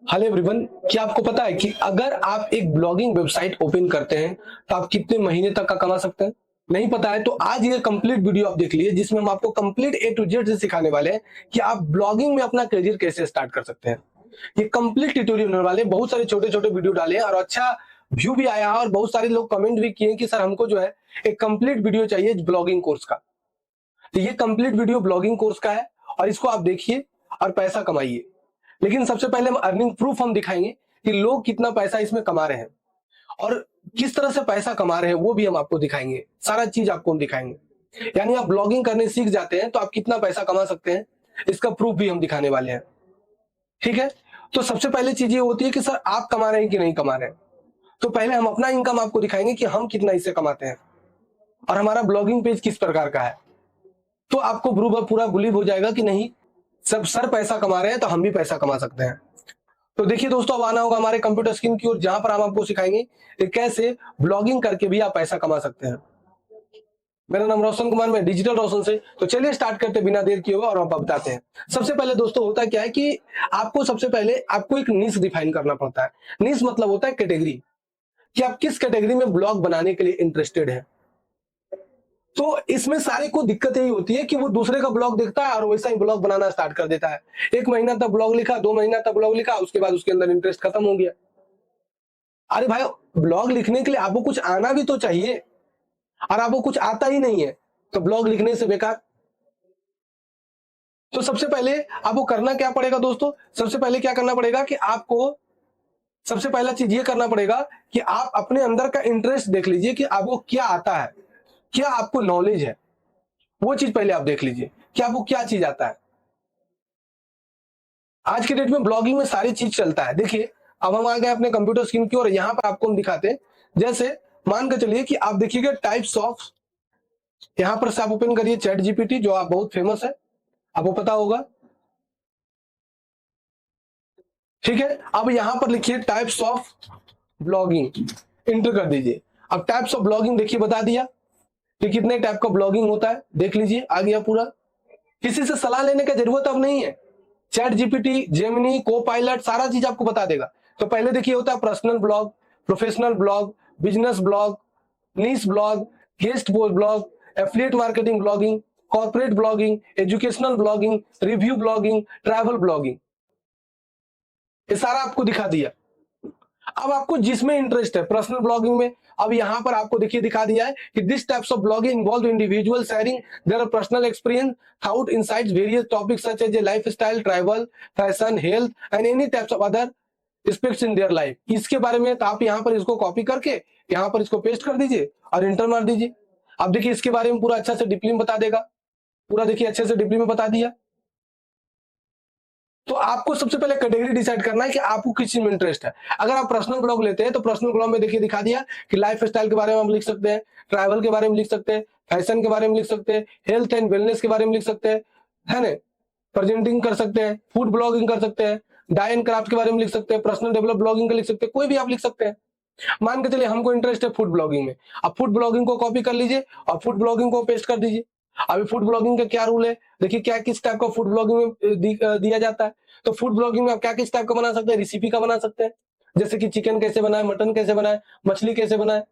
Hello everyone, क्या आपको पता है कि अगर आप एक ब्लॉगिंग वेबसाइट ओपन करते हैं तो आप कितने महीने तक का कमा सकते हैं? नहीं पता है तो आज ये कंप्लीट वीडियो आप देख लिए जिसमें हम आपको कंप्लीट ए टू जेड से सिखाने वाले हैं कि आप ब्लॉगिंग में अपना करियर कैसे स्टार्ट कर सकते हैं। ये कंप्लीट ट्यूटोरियल होने वाले हैं, बहुत सारे छोटे छोटे वीडियो डाले हैं और अच्छा व्यू भी आया है और बहुत सारे लोग कमेंट भी किए कि सर हमको जो है एक कंप्लीट वीडियो चाहिए ब्लॉगिंग कोर्स का। तो ये कंप्लीट वीडियो ब्लॉगिंग कोर्स का है और इसको आप देखिए और पैसा कमाइए। लेकिन सबसे पहले हम अर्निंग प्रूफ हम दिखाएंगे कि लोग कितना पैसा इसमें कमा रहे हैं और किस तरह से पैसा कमा रहे हैं वो भी हम आपको दिखाएंगे। सारा चीज आपको हम दिखाएंगे। यानी आप ब्लॉगिंग करने सीख जाते हैं तो आप कितना पैसा कमा सकते हैं इसका प्रूफ भी हम दिखाने वाले हैं। ठीक है, तो सबसे पहले चीज ये होती है कि सर आप कमा रहे हैं कि नहीं कमा रहे हैं। तो पहले हम अपना इनकम आपको दिखाएंगे कि हम कितना इससे कमाते हैं और हमारा ब्लॉगिंग पेज किस प्रकार का है। तो आपको पूरा बिलीव हो जाएगा कि नहीं, सब सर पैसा कमा रहे हैं तो हम भी पैसा कमा सकते हैं। तो देखिए दोस्तों, अब आना होगा हमारे कंप्यूटर स्क्रीन की ओर जहां पर हम आपको सिखाएंगे कि कैसे ब्लॉगिंग करके भी आप पैसा कमा सकते हैं। मेरा नाम रोशन कुमार, मैं डिजिटल रोशन से। तो चलिए स्टार्ट करते बिना देर किए हुए और आप बताते हैं। सबसे पहले दोस्तों होता क्या है कि आपको सबसे पहले आपको एक नीश डिफाइन करना पड़ता है। नीश मतलब होता है कैटेगरी, कि आप किस कैटेगरी में ब्लॉग बनाने के लिए इंटरेस्टेड है। तो इसमें सारे को दिक्कत यही होती है कि वो दूसरे का ब्लॉग देखता है और वैसा ही ब्लॉग बनाना स्टार्ट कर देता है। 1 महीना तक ब्लॉग लिखा, 2 महीना तक ब्लॉग लिखा, उसके बाद उसके अंदर इंटरेस्ट खत्म हो गया। अरे भाई, ब्लॉग लिखने के लिए आपको कुछ आना भी तो चाहिए और आपको कुछ आता ही नहीं है तो ब्लॉग लिखने से बेकार। तो सबसे पहले आपको करना क्या पड़ेगा दोस्तों, सबसे पहले क्या करना पड़ेगा कि आपको सबसे पहला चीज ये करना पड़ेगा कि आप अपने अंदर का इंटरेस्ट देख लीजिए कि आपको क्या आता है, क्या आपको नॉलेज है। वो चीज पहले आप देख लीजिए कि आपको क्या चीज आता है। आज के डेट में ब्लॉगिंग में सारी चीज चलता है। देखिए, अब हम आ गए अपने कंप्यूटर स्क्रीन की और यहां पर आपको हम दिखाते हैं। जैसे मान के चलिए कि आप देखिएगा टाइप्स ऑफ, यहां पर से आप ओपन करिए चैट जीपीटी जो आप बहुत फेमस है, आपको पता होगा। ठीक है, अब यहां पर लिखिए टाइप्स ऑफ ब्लॉगिंग, इंटर कर दीजिए। अब टाइप्स ऑफ ब्लॉगिंग देखिए बता दिया कि कितने टाइप का ब्लॉगिंग होता है। देख लीजिए, आ गया पूरा। किसी से सलाह लेने का जरूरत अब नहीं है। चैट जीपीटी, जेमिनी, को पायलट सारा चीज आपको बता देगा। तो पहले देखिए होता है personal blog, professional blog, business blog, niche blog, guest blog, affiliate marketing blogging, corporate blogging, educational blogging, review blogging, travel blogging, ये सारा आपको दिखा दिया। अब आपको जिसमें इंटरेस्ट है पर्सनल ब्लॉगिंग में, अब यहां पर आपको देखिए दिखा दिया है कि this types of blogging involve individual sharing their personal experience, thought, insights, various topics such as lifestyle, travel, fashion, health and any types of other aspects in their life. इसके बारे में तो आप यहां पर इसको कॉपी करके यहां पर इसको पेस्ट कर दीजिए और इंटर मार दीजिए। अब देखिए इसके बारे में पूरा अच्छा से डीपली में बता देगा, पूरा देखिए अच्छे से डीपली में बता दिया। तो आपको सबसे पहले कैटेगरी डिसाइड करना है कि आपको किस चीज में इंटरेस्ट है। अगर आप पर्सनल ब्लॉग लेते हैं तो पर्सनल ब्लॉग में देखिए दिखा दिया कि लाइफ स्टाइल के बारे में हम लिख सकते हैं, ट्रैवल के बारे में लिख सकते हैं, फैशन के बारे में लिख सकते हैं, हेल्थ एंड वेलनेस के बारे में लिख सकते हैं, है ना, प्रेजेंटिंग कर सकते हैं, फूड ब्लॉगिंग कर सकते हैं, डाई एंड क्राफ्ट के बारे में लिख सकते हैं, पर्सनल डेवलप ब्लॉगिंग का लिख सकते हैं, कोई भी आप लिख सकते हैं। मान के चलिए हमको इंटरेस्ट है फूड ब्लॉगिंग में, अब फूड ब्लॉगिंग को कॉपी कर लीजिए और फूड ब्लॉगिंग को पेस्ट कर दीजिए। अभी फूड ब्लॉगिंग का क्या रूल है, देखिए क्या किस टाइप का फूड ब्लॉगिंग में दिया जाता है। तो फूड ब्लॉगिंग में आप क्या किस टाइप का बना सकते हैं, रेसिपी का बना सकते हैं, जैसे कि चिकन कैसे बनाए, मटन कैसे बनाए, मछली कैसे बनाए।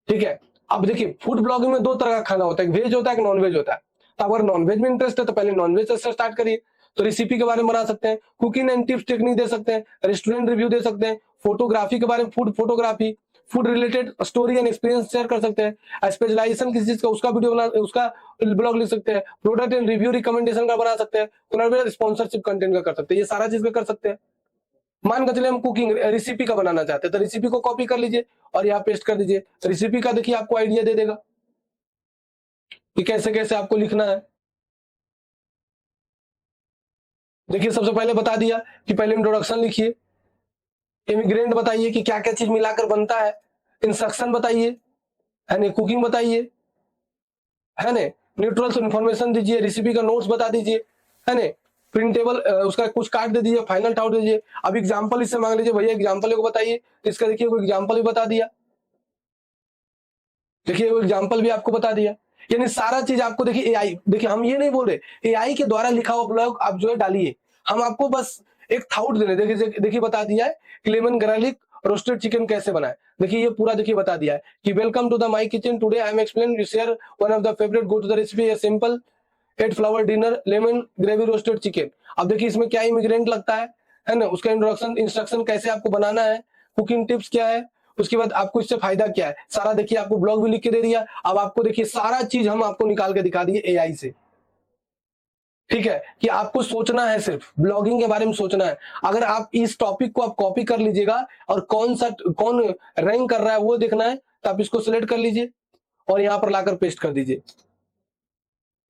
ठीक है, अब देखिए फूड ब्लॉगिंग में दो तरह का खाना होता है, वेज होता है, एक नॉन वेज होता है। तो अगर नॉन वेज में इंटरेस्ट है तो पहले नॉन वेज से स्टार्ट करिए। तो रेसिपी के बारे में बना सकते हैं, कुकिंग एंड टिप्स टेक्निक दे सकते हैं, रेस्टोरेंट रिव्यू दे सकते हैं, फोटोग्राफी के बारे में food photography, food related story and experience share कर सकते हैं, स्पेशलाइजेशन किसी चीज का उसका वीडियो बना उसका ब्लॉग लिख सकते हैं, प्रोडक्ट एंड रिव्यू रिकमेंडेशन का बना सकते हैं, स्पॉन्सरशिप कंटेंट का कर सकते हैं, ये सारा चीज का कर सकते हैं। मान के चलिए हम कुकिंग रेसिपी का बनाना चाहते हैं तो रेसिपी को कॉपी कर लीजिए और यहाँ पेस्ट कर दीजिए। रेसिपी का देखिए आपको आइडिया दे देगा कि कैसे कैसे आपको लिखना है। देखिए सबसे पहले बता दिया कि पहले इंट्रोडक्शन लिखिए, इमिग्रेंट बताइए कि क्या क्या चीज मिलाकर बनता है, इंस्ट्रक्शन बताइए, है ना, कुकिंग बताइए, है ना, न्यूट्रल्स इन्फॉर्मेशन दीजिए, रेसिपी का नोट्स बता दीजिए, है ना, प्रिंटेबल उसका कुछ कार्ड दे दीजिए, फाइनल टाउट दे दीजिए। अब एग्जांपल इससे मांग लीजिए भैया एग्जांपल को बताइए, तो इसका देखिए कोई एग्जांपल भी बता दिया। देखिए वो एग्जांपल भी आपको बता दिया। यानी सारा चीज आपको देखिए एआई, देखिए हम ये नहीं बोल रहे एआई के द्वारा लिखा हुआ ब्लॉग आप जो है डालिए, हम आपको बस एक थाउट देने, देखिए बता दिया है कि लेमन गार्लिक रोस्टेड चिकन कैसे बनाए। देखिए ये पूरा देखिए बता दिया है कि welcome to the my kitchen, today I am explain you share one of the favourite go to the recipe a simple 8 flower dinner lemon gravy roasted chicken. अब देखिए इसमें क्या इमिग्रेंट लगता है ना, उसका इंस्ट्रक्शन कैसे आपको बनाना है, कुकिंग टिप्स क्या है, उसके बाद आपको इससे फायदा क्या है, सारा देखिए आपको ब्लॉग भी लिख के दे दिया। अब आपको देखिए सारा चीज हम आपको निकाल के दिखा दिए एआई से, ठीक है, कि आपको सोचना है, सिर्फ ब्लॉगिंग के बारे में सोचना है। अगर आप इस टॉपिक को आप कॉपी कर लीजिएगा और कौन रैंक कर रहा है वो देखना है, तो आप इसको सिलेक्ट कर लीजिए और यहां पर लाकर पेस्ट कर दीजिए।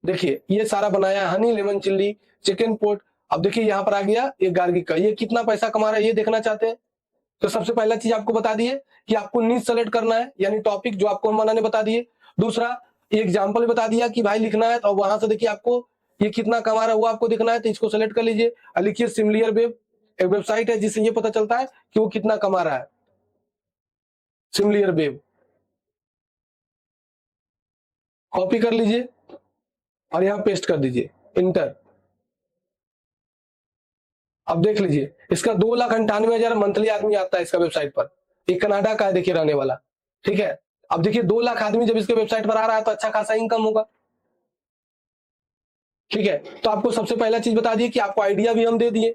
देखिए ये सारा बनाया है, honey lemon chilli chicken pot. अब देखिए यहाँ पर आ गया ये गार्लिक का, ये कितना पैसा कमा रहा है ये देखना चाहते हैं, तो सबसे पहला चीज आपको बता दिए कि आपको नीच सेलेक्ट करना है, यानी टॉपिक जो आपको हम बनाने बता दिए। दूसरा एग्जाम्पल बता दिया कि भाई लिखना है, तो वहां से देखिए आपको ये कितना कमा रहा है वो आपको देखना है, तो इसको सेलेक्ट कर लीजिए और लिखिए सिमिलियर वेब, एक वेबसाइट है जिससे ये पता चलता है कि वो कितना कमा रहा है, सिमिलियर वेब। कॉपी कर लीजिए और यहाँ पेस्ट कर दीजिए, इंटर। अब देख लीजिए इसका 2,98,000 मंथली आदमी आता है इसका वेबसाइट पर, ये कनाडा का है देखिए रहने वाला, ठीक है। अब देखिए 2 लाख आदमी जब इसके वेबसाइट पर आ रहा है तो अच्छा खासा इनकम होगा, ठीक है। तो आपको सबसे पहला चीज बता दिए कि आपको आइडिया भी हम दे दिए,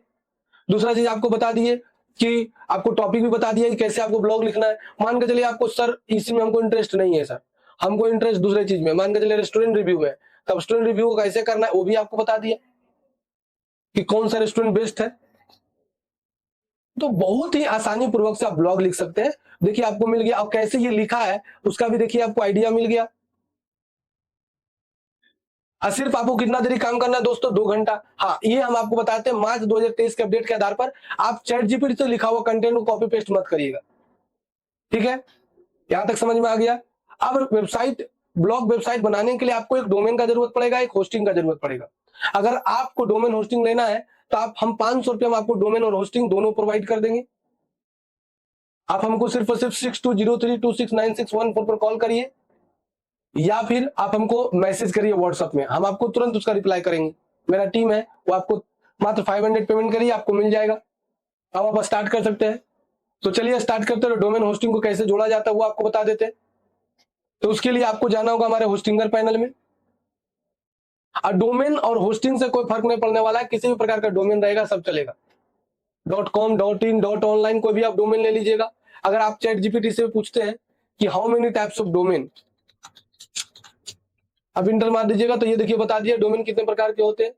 दूसरा चीज आपको बता दिए कि आपको टॉपिक भी बता दिया कि कैसे आपको ब्लॉग लिखना है। मान के चलिए आपको सर इसमें हमको इंटरेस्ट नहीं है, सर हमको इंटरेस्ट दूसरे चीज में, मान के चलिए रेस्टोरेंट रिव्यू में, तब रेस्टोरेंट रिव्यू को कैसे करना है वो भी आपको बता दिया कि कौन सा रेस्टोरेंट बेस्ट है। तो बहुत ही आसानी पूर्वक से आप ब्लॉग लिख सकते हैं। देखिए आपको मिल गया, अब कैसे ये लिखा है उसका भी देखिए आपको आइडिया मिल गया। और सिर्फ आपको कितना देरी काम करना है दोस्तों, 2 घंटा। हाँ ये हम आपको बताते हैं मार्च 2023 के अपडेट के आधार पर आप चैट जीपीटी से लिखा हुआ कंटेंट को कॉपी पेस्ट मत करिएगा, ठीक है। यहां तक समझ में आ गया। अब वेबसाइट ब्लॉग वेबसाइट बनाने के लिए आपको एक डोमेन का जरूरत पड़ेगा, एक होस्टिंग का जरूरत पड़ेगा। अगर आपको डोमेन होस्टिंग लेना है तो आप हम 500 रुपये में आपको डोमेन और होस्टिंग दोनों प्रोवाइड कर देंगे। आप हमको सिर्फ और सिर्फ 6203269614 पर कॉल करिए या फिर आप हमको मैसेज करिए व्हाट्सएप में, हम आपको तुरंत उसका रिप्लाई करेंगे। मेरा टीम है वो आपको मात्र 500 पेमेंट करिए, आपको मिल जाएगा। अब आप स्टार्ट कर सकते हैं। तो चलिए स्टार्ट करते हैं। डोमेन होस्टिंग को कैसे जोड़ा जाता है वो आपको बता देते हैं। तो उसके लिए आपको जाना होगा हमारे होस्टिंगर पैनल में। और डोमेन और होस्टिंग से कोई फर्क नहीं पड़ने वाला है, किसी भी प्रकार का डोमेन रहेगा सब चलेगा। .com .in .online कोई भी आप डोमेन ले लीजिएगा। अगर आप चैट जीपीटी से पूछते हैं कि how many types of domain, अब इंटर मार दीजिएगा तो ये देखिए बता दिया डोमेन कितने प्रकार के होते हैं,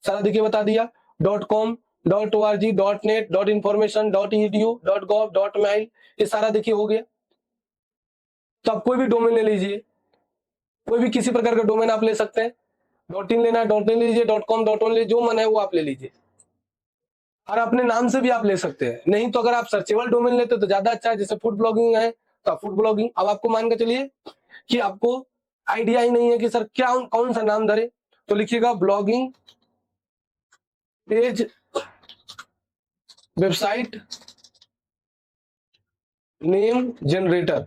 सारा देखिए बता दिया। .com .org .net .information .edu .gov .mail ये सारा देखिए हो गया। तो आप कोई भी डोमेन ले लीजिए, कोई भी किसी प्रकार का डोमेन आप ले सकते हैं। .in लेना है .in लीजिए, .com .on लीजिए, जो मन है वो आप ले लीजिए। और अपने नाम से भी आप ले सकते हैं, नहीं तो अगर आप सर्चेबल डोमेन लेते तो ज्यादा अच्छा है, जैसे फूड ब्लॉगिंग है तो फूड ब्लॉगिंग। अब आपको मान के चलिए कि आपको आइडिया ही नहीं है कि सर क्या कौन सा नाम धरे, तो लिखिएगा blogging page website name generator.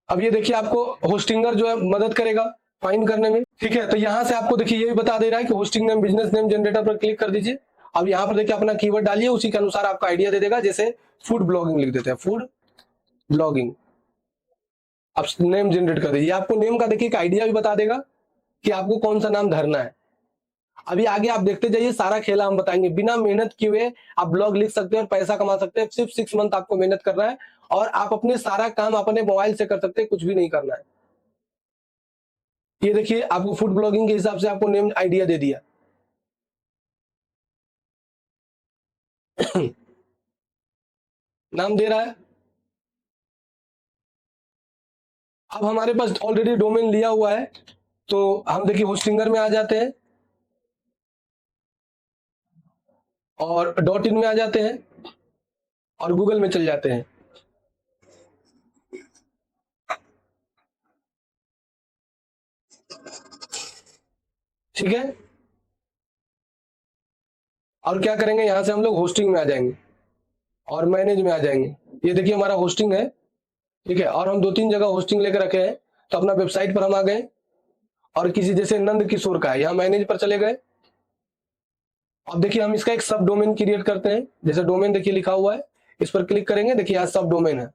अब ये देखिए आपको होस्टिंगर जो है मदद करेगा फाइंड करने में, ठीक है। तो यहां से आपको देखिए ये भी बता दे रहा है कि hosting name business name generator पर क्लिक कर दीजिए। अब यहाँ पर देखिए अपना कीवर्ड डालिए, उसी के अनुसार आपका आइडिया दे देगा। जैसे फूड ब्लॉगिंग लिख देते हैं, फूड ब्लॉगिंग। अब नेम जनरेट कर दीजिए, आपको नेम का देखिए आइडिया भी बता देगा कि आपको कौन सा नाम धरना है। अभी आगे आप देखते जाइए, सारा खेला हम बताएंगे। बिना मेहनत किए हुए आप ब्लॉग लिख सकते हैं और पैसा कमा सकते हैं। सिर्फ 6 मंथ आपको मेहनत करना है और आप अपने सारा काम अपने मोबाइल से कर सकते हैं, कुछ भी नहीं करना है। ये देखिए आपको फूड ब्लॉगिंग के हिसाब से आपको नेम आइडिया दे दिया। नाम दे रहा है। अब हमारे पास ऑलरेडी डोमेन लिया हुआ है, तो हम देखिए होस्टिंगर में आ जाते हैं और .in में आ जाते हैं और गूगल में चल जाते हैं, ठीक है। और क्या करेंगे, यहां से हम लोग होस्टिंग में आ जाएंगे और मैनेज में आ जाएंगे। ये देखिए हमारा होस्टिंग है, ठीक है। और हम 2-3 जगह होस्टिंग लेकर रखे हैं। तो अपना वेबसाइट पर हम आ गए और किसी जैसे नंद किशोर का है, यहाँ मैनेज पर चले गए अब देखिए हम इसका एक सब डोमेन क्रिएट करते हैं। जैसे डोमेन देखिए लिखा हुआ है, इस पर क्लिक करेंगे, देखिए यहाँ सब डोमेन है,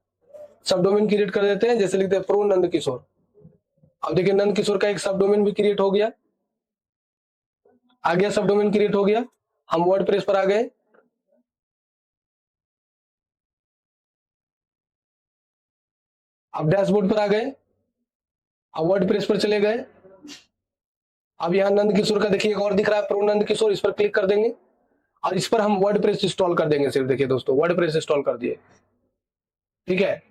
सब डोमेन क्रिएट कर देते हैं। जैसे लिखते हैं प्रो नंद किशोर। अब देखिए नंद किशोर का एक सब डोमेन भी क्रिएट हो गया, आ गया सब डोमेन क्रिएट हो गया। हम वर्डप्रेस पर आ गए, अब डैशबोर्ड पर आ गए, अब वर्डप्रेस पर चले गए। अब यहाँ नंद किशोर का देखिए एक और दिख रहा है, प्रो नंद किशोर, इस पर क्लिक कर देंगे और इस पर हम वर्डप्रेस इंस्टॉल कर देंगे। सिर्फ देखिए दोस्तों वर्डप्रेस इंस्टॉल कर दिए, ठीक है।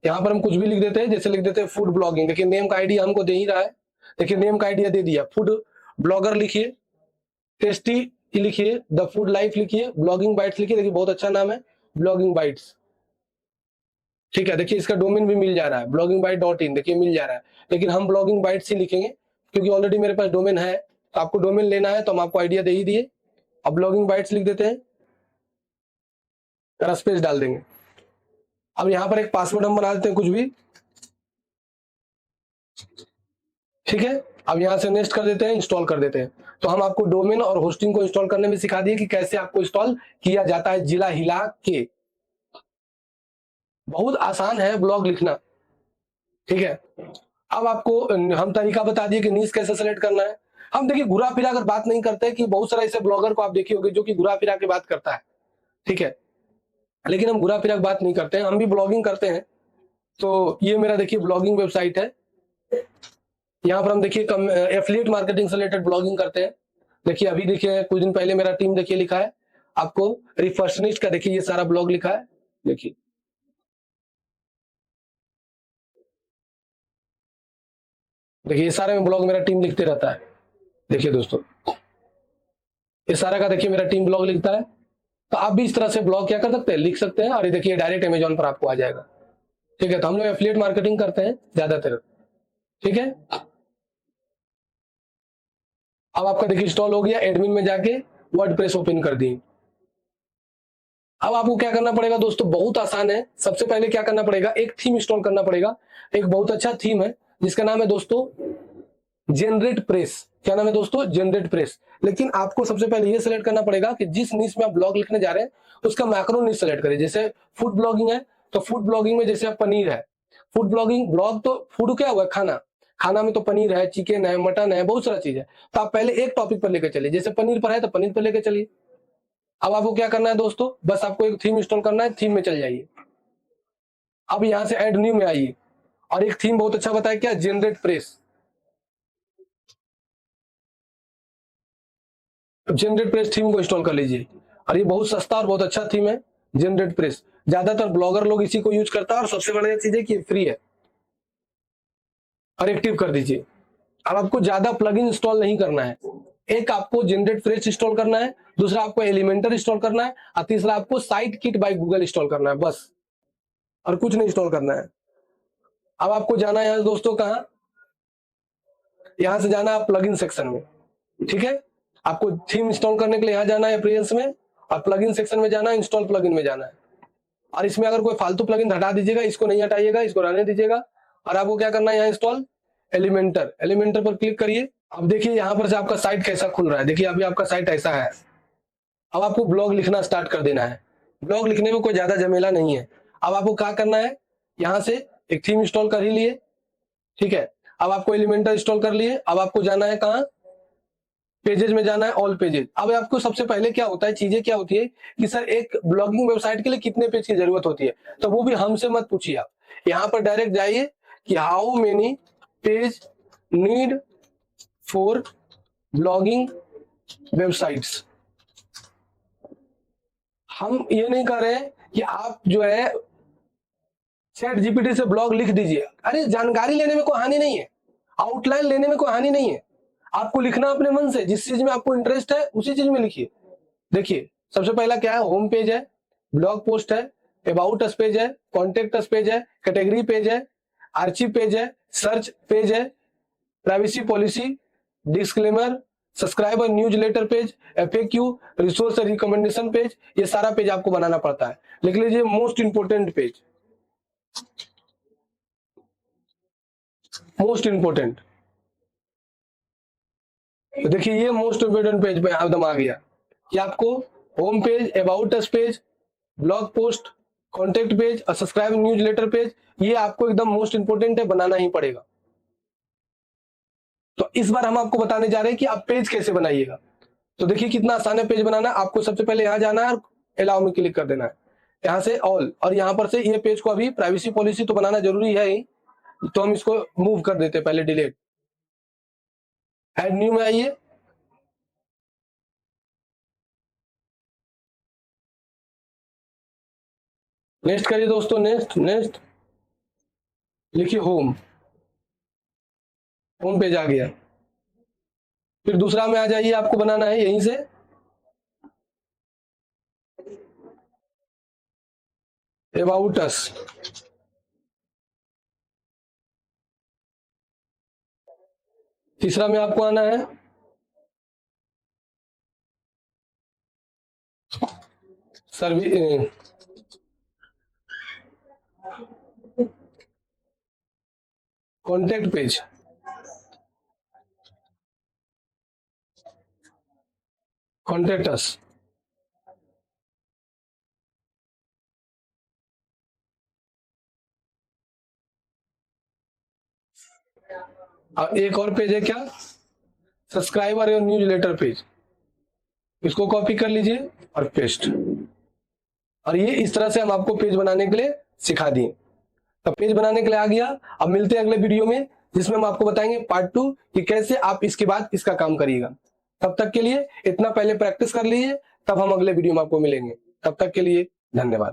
यहाँ पर हम कुछ भी लिख देते हैं, जैसे लिख देते हैं फूड ब्लॉगिंग। देखिए नेम का आइडिया हमको दे ही रहा है, देखिए नेम का आइडिया दे दिया, फूड ब्लॉगर लिखिए, टेस्टी लिखिए, द फूड लाइफ लिखिए, ब्लॉगिंग बाइट्स लिखिए। देखिए बहुत अच्छा नाम है, ब्लॉगिंग बाइट्स, ठीक है। देखिए इसका डोमेन भी मिल जा रहा है, bloggingbyte.in, देखिए मिल जा रहा है। लेकिन हम ब्लॉगिंग बाइट्स ही लिखेंगे क्योंकि ऑलरेडी मेरे पास डोमेन है। तो आपको डोमेन लेना है तो हम आपको आइडिया दे ही दिए। अब ब्लॉगिंग बाइट्स लिख देते हैं, स्पेस डाल देंगे। अब यहाँ पर एक पासवर्ड हम बना देते हैं कुछ भी, ठीक है। अब यहाँ से नेक्स्ट कर देते हैं, इंस्टॉल कर देते हैं। तो हम आपको डोमेन और होस्टिंग को इंस्टॉल करने में सिखा दिए कि कैसे आपको इंस्टॉल किया जाता है जिला हिला के। बहुत आसान है ब्लॉग लिखना, ठीक है। अब आपको हम तरीका बता दिए कि नीश कैसे सेलेक्ट करना है। हम देखिए घुरा फिरा कर बात नहीं करते कि बहुत सारा ऐसे ब्लॉगर को आप देखिए होंगे जो कि घुरा फिरा के बात करता है, ठीक है। लेकिन हम घुरा फिरा के बात नहीं करते हैं, हम भी ब्लॉगिंग करते हैं। तो ये मेरा देखिए ब्लॉगिंग वेबसाइट है। यहाँ पर हम देखिए एफिलिएट मार्केटिंग से रिलेटेड ब्लॉगिंग करते हैं। देखिए अभी देखिए कुछ दिन पहले मेरा टीम देखिए लिखा है आपको रिफर्शनिस्ट का, देखिए ये सारा ब्लॉग लिखा है, देखिए देखिए ये सारे में ब्लॉग मेरा टीम लिखते रहता है। देखिए दोस्तों ये सारा का देखिए मेरा टीम ब्लॉग लिखता है। तो आप भी इस तरह से ब्लॉग क्या कर सकते हैं, लिख सकते हैं, और ये देखिए डायरेक्ट अमेजॉन पर आपको आ जाएगा, ठीक है। तो हम लोग एफिलिएट मार्केटिंग करते हैं ज्यादातर, ठीक है। अब आपका देखिए इंस्टॉल हो गया, एडमिन में जाके वर्डप्रेस ओपन कर दी। अब आपको क्या करना पड़ेगा दोस्तों, बहुत आसान है। सबसे पहले क्या करना पड़ेगा, एक थीम इंस्टॉल करना पड़ेगा। एक बहुत अच्छा थीम है जिसका नाम है दोस्तों जनरेट प्रेस। क्या नाम है दोस्तों, जनरेट प्रेस। लेकिन आपको सबसे पहले ये सिलेक्ट करना पड़ेगा कि जिस निश में आप ब्लॉग लिखने जा रहे हैं उसका मैक्रो निश सेलेक्ट करें। जैसे फूड ब्लॉगिंग है तो फूड ब्लॉगिंग में जैसे आप पनीर है, फूड ब्लॉगिंग ब्लॉग तो फूड क्या हुआ, खाना, खाना में तो पनीर है, चिकन है, मटन है, बहुत सारा चीज है। तो आप पहले एक टॉपिक पर लेकर चलिए, जैसे पनीर पर है तो पनीर पर लेकर चलिए। अब आपको क्या करना है दोस्तों, बस आपको एक थीम इंस्टॉल करना है, थीम में चल जाइए। अब यहां से ऐड न्यू में आइए, और एक थीम बहुत अच्छा बताया क्या, generate press. Generate press theme को इंस्टॉल कर लीजिए, और ये बहुत सस्ता और बहुत अच्छा थीम है जनरेट प्रेस। ज्यादातर ब्लॉगर लोग इसी को यूज करता है, और सबसे बढ़िया चीज है कि फ्री है। और एक्टिव कर दीजिए। अब आपको ज्यादा प्लगइन इंस्टॉल नहीं करना है, एक आपको जनरेट प्रेस इंस्टॉल करना है, दूसरा आपको एलिमेंटर इंस्टॉल करना है, और तीसरा आपको site kit by Google install करना है, बस। और कुछ नहीं इंस्टॉल करना है। अब आपको जाना है दोस्तों कहाँ, यहां से जाना है प्लगइन सेक्शन में, ठीक है। आपको थीम इंस्टॉल करने के लिए यहां जाना है अप्रियंस में, और प्लगइन सेक्शन में जाना है, इंस्टॉल प्लगइन में जाना है। और इसमें अगर कोई फालतू प्लगइन हटा दीजिएगा, इसको नहीं हटाइएगा, इसको रहने दीजिएगा। और आपको क्या करना है, यहाँ इंस्टॉल एलिमेंटर, एलिमेंटर पर क्लिक करिए। अब देखिए यहाँ पर से आपका साइट कैसा खुल रहा है, देखिए अभी आपका साइट ऐसा है। अब आपको ब्लॉग लिखना स्टार्ट कर देना है। ब्लॉग लिखने में कोई ज्यादा झमेला नहीं है। अब आपको क्या करना है, यहाँ से एक थीम इंस्टॉल कर ही लिए, ठीक है। अब आपको एलिमेंटर इंस्टॉल कर लिए। अब आपको जाना है कहाँ, पेजेस में जाना है, ऑल पेजेस। अब आपको सबसे पहले क्या होता है, चीजें क्या होती है कि सर एक ब्लॉगिंग वेबसाइट के लिए कितने पेज की जरूरत होती है, तो वो भी हमसे मत पूछिए। आप यहाँ पर डायरेक्ट जाइए कि how many page need for blogging websites. हम ये नहीं कर रहे कि आप जो है चैट जीपीटी से ब्लॉग लिख दीजिए। अरे जानकारी लेने में कोई हानि नहीं है, आउटलाइन लेने में कोई हानि नहीं है। आपको लिखना अपने मन से, जिस चीज में आपको इंटरेस्ट है उसी चीज में लिखिए। देखिए सबसे पहला क्या है, होम पेज है, ब्लॉग पोस्ट है, अबाउट अस पेज है, कॉन्टेक्ट अस पेज है, कैटेगरी पेज है, आर्चिव पेज है, सर्च पेज है, privacy policy, disclaimer, subscriber newsletter page, FAQ, resource recommendation page. ये सारा पेज आपको बनाना पड़ता है। लिख लीजिए most important page, most important. देखिए ये मोस्ट इंपोर्टेंट पेज पे एकदम आ गया। कि आपको home page, about us page, blog post, contact page और सब्सक्राइब न्यूज़लेटर पेज, ये आपको एकदम मोस्ट इंपोर्टेंट है, बनाना ही पड़ेगा। तो इस बार हम आपको बताने जा रहे हैं कि आप पेज कैसे बनाइएगा। तो देखिए कितना आसान है पेज बनाना। आपको सबसे पहले यहाँ जाना है और अलाउ में क्लिक कर देना है, यहाँ से ऑल, और यहाँ पर से ये पेज को अभी प्राइवेसी पॉलिसी तो बनाना जरूरी है ही, तो हम इसको मूव कर देते हैं पहले, डिलीट। ऐड न्यू में आइए, नेक्स्ट करिए दोस्तों, नेक्स्ट नेक्स्ट लिखिए होम, होम पेज आ गया। फिर दूसरा में आ जाइए, आपको बनाना है यहीं से अबाउट अस, तीसरा में आपको आना है service, contact page, contact us. अब एक और पेज है क्या, सब्सक्राइबर और न्यूज़लेटर पेज, इसको कॉपी कर लीजिए और पेस्ट। और ये इस तरह से हम आपको पेज बनाने के लिए सिखा दिए। तो पेज बनाने के लिए आ गया। अब मिलते हैं अगले वीडियो में, जिसमें हम आपको बताएंगे पार्ट 2 कि कैसे आप इसके बाद इसका काम करिएगा। तब तक के लिए इतना पहले प्रैक्टिस कर लीजिए, तब हम अगले वीडियो में आपको मिलेंगे। तब तक के लिए धन्यवाद।